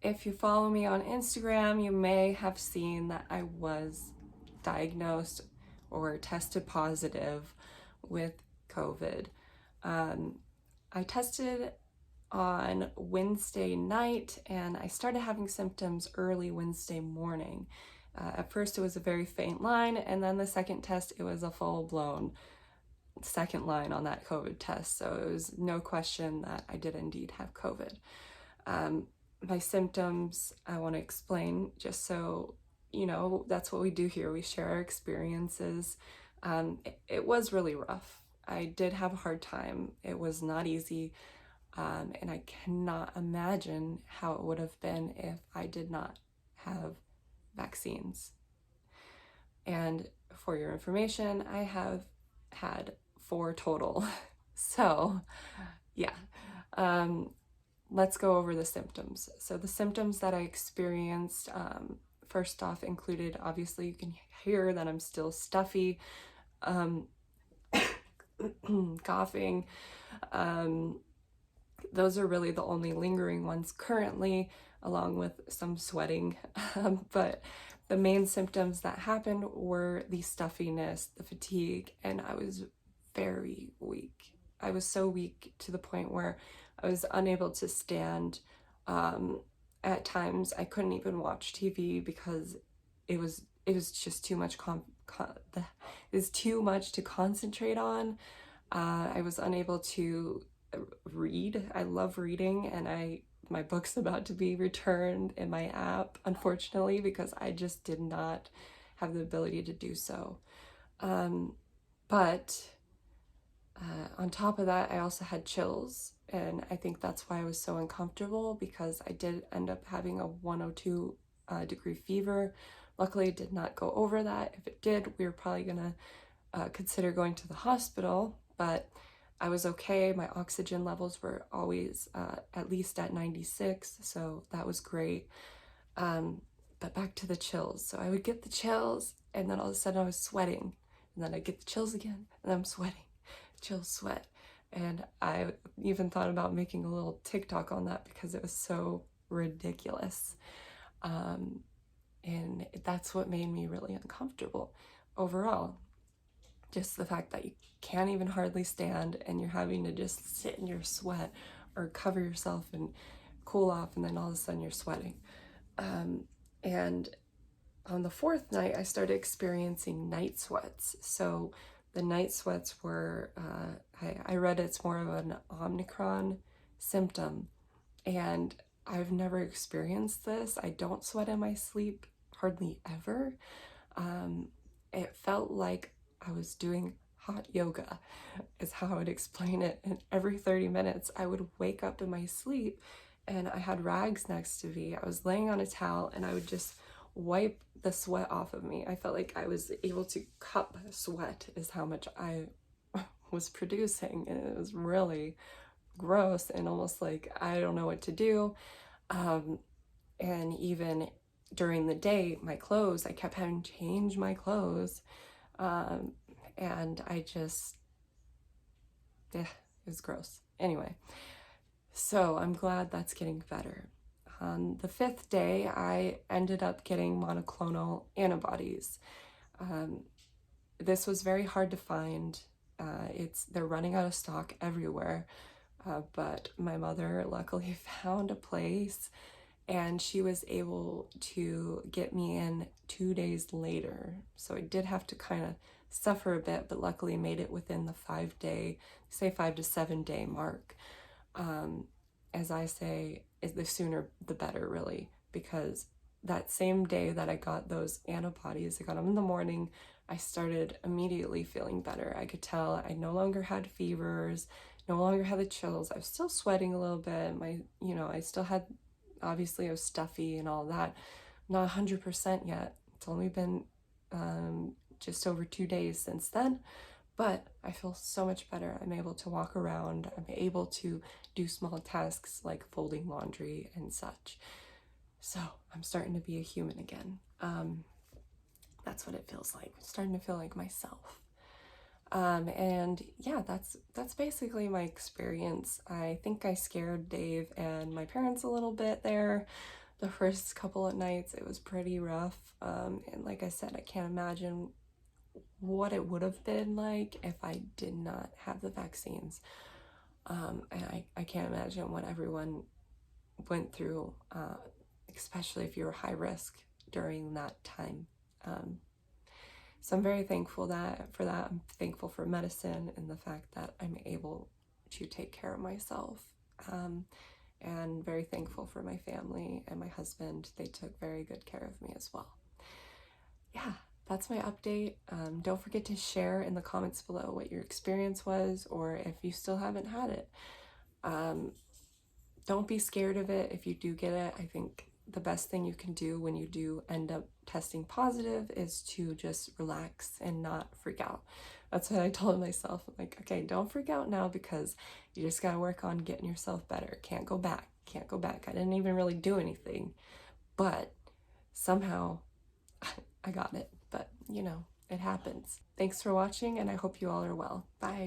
if you follow me on Instagram, you may have seen that I was diagnosed or tested positive with COVID. I tested on Wednesday night and I started having symptoms early Wednesday morning. At first it was a very faint line, and then the second test it was a full-blown second line on that COVID test, so it was no question that I did indeed have COVID. My symptoms, I want to explain just so you know, that's what we do here. We share our experiences. It was really rough. I did have a hard time. It was not easy. And I cannot imagine how it would have been if I did not have vaccines. And for your information, I have had 4 total. So, yeah. Let's go over the symptoms. So the symptoms that I experienced, first off, included, obviously you can hear that I'm still stuffy, coughing. Those are really the only lingering ones currently, along with some sweating. But the main symptoms that happened were the stuffiness, the fatigue, and I was very weak. I was so weak to the point where I was unable to stand. At times I couldn't even watch TV because it was just too much too much to concentrate on. I was unable to read. I love reading, and my book's about to be returned in my app, unfortunately, because I just did not have the ability to do so. But on top of that, I also had chills, and I think that's why I was so uncomfortable, because I did end up having a 102 degree fever. Luckily, it did not go over that. If it did, we were probably gonna consider going to the hospital, but I was okay. My oxygen levels were always at least at 96, so that was great. But back to the chills. So I would get the chills, and then all of a sudden I was sweating, and then I'd get the chills again, and I'm sweating. Chill, sweat. And I even thought about making a little TikTok on that because it was so ridiculous. And that's what made me really uncomfortable overall. Just the fact that you can't even hardly stand and you're having to just sit in your sweat or cover yourself and cool off, and then all of a sudden you're sweating. And on the 4th night, I started experiencing night sweats. So the night sweats were, I read it's more of an Omicron symptom, and I've never experienced this. I don't sweat in my sleep, hardly ever. It felt like I was doing hot yoga, is how I would explain it. And every 30 minutes, I would wake up in my sleep, and I had rags next to me. I was laying on a towel, and I would just wipe the sweat off of me. I felt like I was able to cup sweat is how much I was producing, and it was really gross and almost like I don't know what to do. And even during the day, my clothes, I kept having to change my clothes, and I just, it was gross. Anyway, so I'm glad that's getting better. On the 5th day, I ended up getting monoclonal antibodies. This was very hard to find. They're running out of stock everywhere, but my mother luckily found a place, and she was able to get me in 2 days later. So I did have to kind of suffer a bit, but luckily made it within the 5 to 7 day mark. As I say, the sooner the better, really, because that same day that I got those antibodies, I got them in the morning, I started immediately feeling better. I could tell I no longer had fevers, no longer had the chills. I was still sweating a little bit. I still had, obviously I was stuffy and all that. I'm not 100% yet. It's only been just over 2 days since then. But I feel so much better. I'm able to walk around. I'm able to do small tasks like folding laundry and such. So I'm starting to be a human again. That's what it feels like. I'm starting to feel like myself. And yeah, that's basically my experience. I think I scared Dave and my parents a little bit there the first couple of nights it was pretty rough, and like I said, I can't imagine what it would have been like if I did not have the vaccines. And I can't imagine what everyone went through, especially if you're high risk during that time. So I'm very thankful for that. I'm thankful for medicine and the fact that I'm able to take care of myself. And very thankful for my family and my husband. They took very good care of me as well. Yeah, that's my update. Don't forget to share in the comments below what your experience was, or if you still haven't had it. Don't be scared of it if you do get it. I think the best thing you can do when you do end up testing positive is to just relax and not freak out. That's what I told myself. I'm like, okay, don't freak out now, because you just gotta work on getting yourself better. Can't go back. Can't go back. I didn't even really do anything, but somehow I got it. But you know, it happens. Thanks for watching, and I hope you all are well. Bye.